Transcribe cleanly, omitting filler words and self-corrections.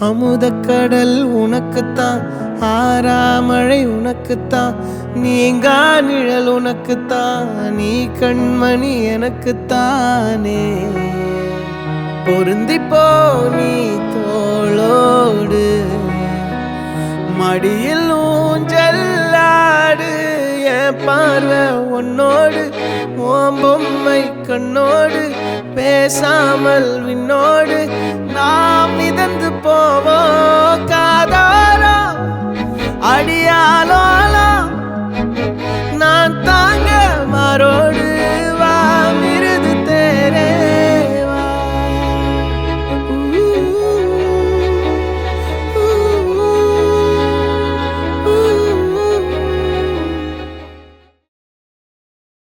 அமுதக்கடல் உனக்குத்தான், ஆறாமழை உனக்குத்தான், நீங்கா நிழல் உனக்குத்தான், நீ கண்மணி எனக்குத்தானே. பொருந்திப்போ நீ தோளோடு, மடியில் ஊஞ்சல்லாடு, என் பார்வை உன்னோடு, ஓம் பொம்மை கண்ணோடு, பேசாமல் விண்ணோடு நாம் மிதந்து போவோம் காதாரோ அடியாலோலோ.